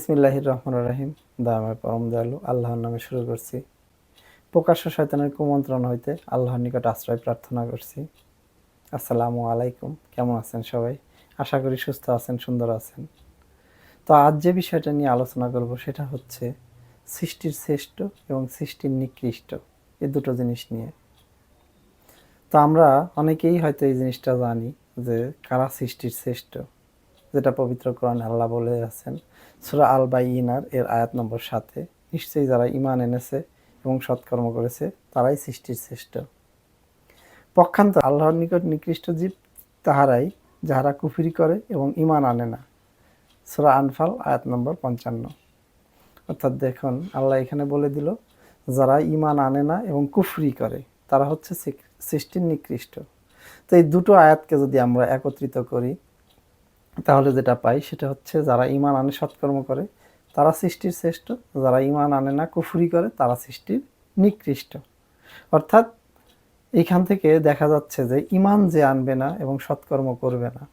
বিসমিল্লাহির রহমানির রহিম। দয়াময় পরম দয়ালু আল্লাহর নামে শুরু করছি। প্রকাশ্য শয়তানের কুমন্ত্রণ হইতে আল্লাহর নিকট আশ্রয় প্রার্থনা করছি। আসসালামু আলাইকুম। কেমন আছেন সবাই? আশা করি সুস্থ আছেন, সুন্দর আছেন। তো আজ যে বিষয়টা নিয়ে আলোচনা করব সেটা হচ্ছে সৃষ্টির শ্রেষ্ঠ এবং সৃষ্টির নিকৃষ্ট, এই দুটো জিনিস নিয়ে। তো আমরা অনেকেই হয়তো এই জিনিসটা জানি যে কারা সৃষ্টির শ্রেষ্ঠ, যেটা পবিত্র কোরআনে আল্লাহ বলে আছেন সূরা আল বাইয়িনার এর আয়াত নম্বর 7-এ, নিশ্চয়ই যারা ঈমান এনেছে এবং সৎকর্ম করেছে তারাই সৃষ্টির শ্রেষ্ঠ। পক্ষান্তরে আল্লাহর নিকট নিকৃষ্ট জীব তাহারাই যাহারা কুফরি করে এবং ঈমান আনে না। সূরা আনফাল আয়াত নম্বর 55। অর্থাৎ দেখুন, আল্লাহ এখানে বলে দিল যারা ঈমান আনে না এবং কুফরি করে তারা হচ্ছে সৃষ্টির নিকৃষ্ট। তো এই দুটো আয়াতকে যদি আমরা একত্রিত করি তাহলে যেটা পাই সেটা হচ্ছে যারা ঈমান আনে সৎকর্ম করে তারা সৃষ্টির শ্রেষ্ঠ, যারা ঈমান আনে না কুফরি করে তারা সৃষ্টির নিকৃষ্ট। অর্থাৎ এইখান থেকে দেখা যাচ্ছে যে ঈমান যে আনবে না এবং সৎকর্ম করবে না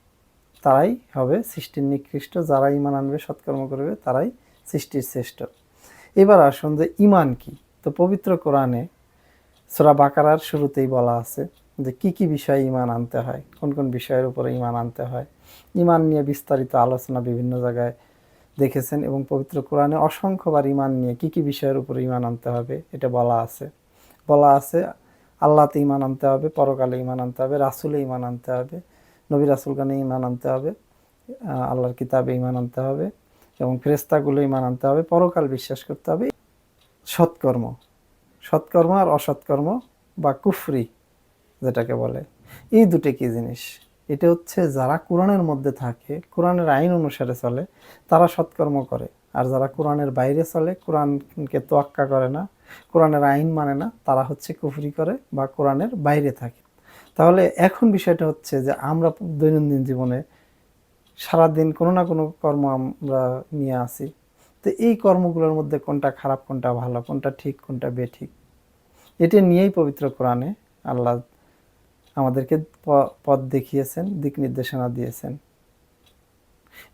তারাই হবে সৃষ্টির নিকৃষ্ট, যারা ঈমান আনবে সৎকর্ম করবে তারাই সৃষ্টির শ্রেষ্ঠ। এবার আসুন যে ঈমান কি। তো পবিত্র কোরআনে সূরা বাকারার শুরুতেই বলা আছে যে কি কি বিষয়ে ঈমান আনতে হয়, কোন কোন বিষয়ের উপরে ঈমান আনতে হয়। ঈমান নিয়ে বিস্তারিত আলোচনা বিভিন্ন জায়গায় দেখেছেন এবং পবিত্র কোরআনে অসংখ্যবার ঈমান নিয়ে কি কি বিষয়ের উপরে ঈমান আনতে হবে এটা বলা আছে। আল্লাহতে ঈমান আনতে হবে, পরকালে ঈমান আনতে হবে, রাসূলে ঈমান আনতে হবে, নবী রাসূলগণে ঈমান আনতে হবে, আল্লাহর কিতাবে ঈমান আনতে হবে এবং ফেরেশতাগুলো ঈমান আনতে হবে, পরকাল বিশ্বাস করতে হবে। সৎকর্ম সৎকর্ম আর অসৎকর্ম বা কুফরি যেটাকে বলে, এই দুটো কি জিনিস। এটা হচ্ছে যারা কোরআনের মধ্যে থাকে, কোরআনের আইন অনুসারে চলে, তারা সৎকর্ম করে। আর যারা কোরআনের বাইরে চলে, কোরআনকে তোয়াক্কা করে না, কোরআনের আইন মানে না, তারা হচ্ছে কুফরি করে বা কোরআনের বাইরে থাকে। তাহলে এখন বিষয়টা হচ্ছে যে আমরা দৈনন্দিন জীবনে সারাদিন কোনো না কোনো কর্ম আমরা নিয়ে আসি। তো এই কর্মগুলোর মধ্যে কোনটা খারাপ, কোনটা ভালো, কোনটা ঠিক, কোনটা বেঠিক, এটা নিয়েই পবিত্র কোরআনে আল্লাহ আমাদেরকে পথ দেখিয়েছেন, দিক নির্দেশনা দিয়েছেন।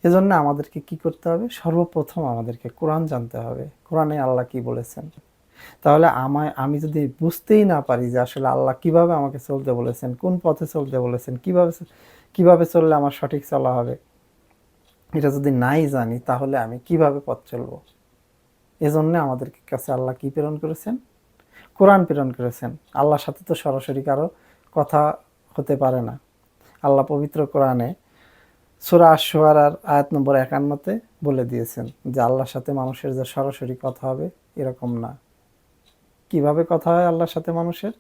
এজন্য আমাদেরকে কি করতে হবে? সর্বপ্রথম আমাদেরকে কোরআন জানতে হবে, কোরআনে আল্লাহ কি বলেছেন। তাহলে আমি যদি বুঝতেই না পারি যে আসলে আল্লাহ কিভাবে আমাকে চলতে বলেছেন, কোন পথে চলতে বলেছেন, কিভাবে চললে আমার সঠিক চলা হবে, এটা যদি নাই জানি তাহলে আমি কিভাবে পথ চলবো। এজন্য আমাদের কাছে আল্লাহ কি প্রেরণ করেছেন? কোরআন প্রেরণ করেছেন। আল্লাহর সাথে তো সরাসরি কারো কথা হতে পারে না। আল্লাহ পবিত্র কোরআনে সূরা আশ-শুআরার আয়াত নম্বর 51-তে বলে দিয়েছেন যে আল্লাহর সাথে মানুষের যে সরাসরি কথা হবে এরকম না। কিভাবে কথা হয় আল্লাহর সাথে মানুষের?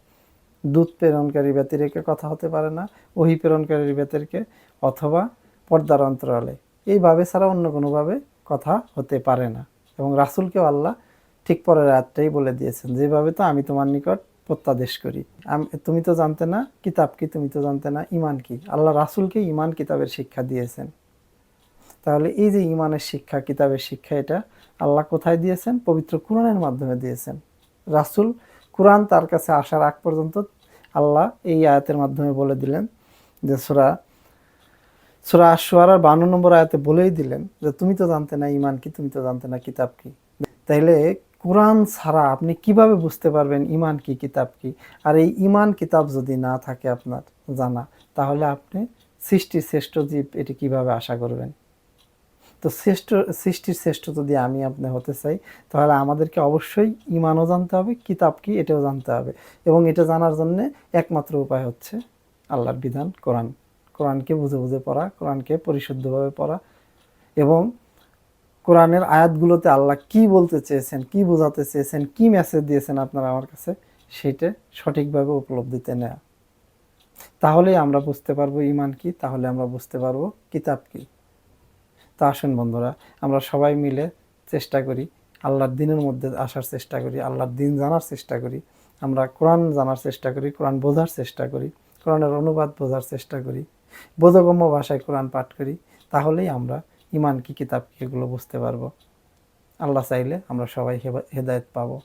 দূত প্রেরণকারী ব্যতি রেখে কথা হতে পারে না, ওহী প্রেরণকারী ব্যতিরেকে, অথবা পর্দার অন্তরালে, এইভাবে ছাড়া অন্য কোনোভাবে কথা হতে পারে না। এবং রাসূলকেও আল্লাহ ঠিক পরের আয়াতটাই বলে দিয়েছেন, যেভাবে তো আমি তোমার নিকট প্রত্যাদেশ করি। তুমি তো জানতে না কিতাব কি, তুমি তো জানতে না ঈমান কি। আল্লাহ রাসূলকে ঈমান কিতাবের শিক্ষা দিয়েছেন। তাহলে এই যে ঈমানের শিক্ষা, কিতাবের শিক্ষা, এটা আল্লাহ কোথায় দিয়েছেন? পবিত্র কোরআনের মাধ্যমে দিয়েছেন। রাসূল কোরআন তার কাছে আসার আগ পর্যন্ত আল্লাহ এই আয়াতের মাধ্যমে বলে দিলেন যে সূরা আশ-শুআরার 52 নম্বর আয়াতে বলেই দিলেন যে তুমি তো জানতে না ঈমান কি, তুমি তো জানতে না কিতাব কি। তাইলে কোরআন ছাড়া আপনি কিভাবে বুঝতে পারবেন ঈমান কি, কিতাব কি? আর এই ঈমান কিতাব যদি না থাকে আপনার জানা, তাহলে আপনি সৃষ্টির শ্রেষ্ঠ জীব এটি কিভাবে আশা করবেন? তো সৃষ্টির শ্রেষ্ঠ যদি আমি আপনি হতে চাই তাহলে আমাদেরকে অবশ্যই ঈমানও জানতে হবে, কিতাব কি এটাও জানতে হবে। এবং এটা জানার জন্যে একমাত্র উপায় হচ্ছে আল্লাহর বিধান কোরআন। কোরআনকে বুঝে বুঝে পড়া, কোরআনকে পরিশুদ্ধভাবে পড়া এবং কোরআনের আয়াতগুলোতে আল্লাহ কি বলতে চেয়েছেন, কি বোঝাতে চেয়েছেন, কি মেসেজ দিয়েছেন আপনারা আমার কাছে, সেইটা সঠিকভাবে উপলব্ধিতে নেওয়া। তাহলেই আমরা বুঝতে পারবো ঈমান কি, তাহলে আমরা বুঝতে পারবো কিতাব কি। তা আসুন বন্ধুরা, আমরা সবাই মিলে চেষ্টা করি, আল্লাহর দিনের মধ্যে আসার চেষ্টা করি, আল্লাহর দিন জানার চেষ্টা করি, আমরা কোরআন জানার চেষ্টা করি, কোরআন বোঝার চেষ্টা করি, কোরআনের অনুবাদ বোঝার চেষ্টা করি, বোধগম্য ভাষায় কোরআন পাঠ করি। তাহলেই আমরা ঈমান কি, কিতাব কি এগুলো বুঝতে পারবো। আল্লাহ চাইলে আমরা সবাই হেদায়েত পাবো।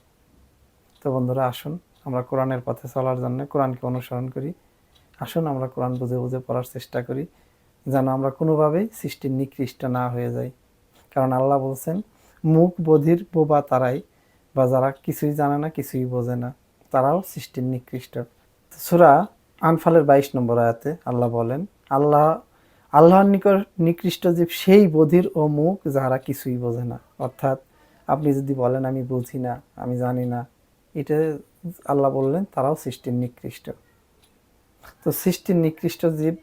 তো বন্ধুরা আসুন আমরা কোরআনের পথে চলার জন্য কোরআনকে অনুসরণ করি। আসুন আমরা কোরআন বুঝে বুঝে পড়ার চেষ্টা করি, যেন আমরা কোনোভাবেই সৃষ্টির নিকৃষ্ট না হয়ে যাই। কারণ আল্লাহ বলছেন মুখ বধির বোবা তারাই, বা যারা কিছুই জানে না, কিছুই বোঝে না, তারাও সৃষ্টির নিকৃষ্ট। সূরা আনফালের 22 নম্বর আয়াতে আল্লাহ বলেন, আল্লাহ আল্লাহর নিকৃষ্ট জীব সেই বধির ও মুখ যারা কিছুই বোঝে না। অর্থাৎ আপনি যদি বলেন আমি বুঝি না, আমি জানি না, এটা আল্লাহ বললেন তারাও সৃষ্টির নিকৃষ্ট। তো সৃষ্টির নিকৃষ্ট জীব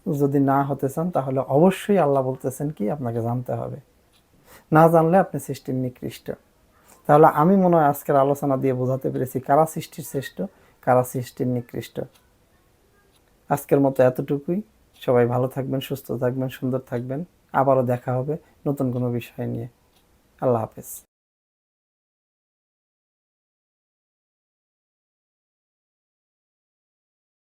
যদি না হতে চান, তাহলে অবশ্যই আল্লাহ বলতেছেন কি আপনাকে জানতে হবে। না জানলে আপনি সৃষ্টির নিকৃষ্ট। তাহলে আমি মনে হয় আজকের আলোচনা দিয়ে বোঝাতে পেরেছি কারা সৃষ্টির শ্রেষ্ঠ, কারা সৃষ্টির নিকৃষ্ট। আজকের মতো এতটুকুই। সবাই ভালো থাকবেন, সুস্থ থাকবেন, সুন্দর থাকবেন। আবারও দেখা হবে নতুন কোনো বিষয় নিয়ে। আল্লাহ হাফেজ।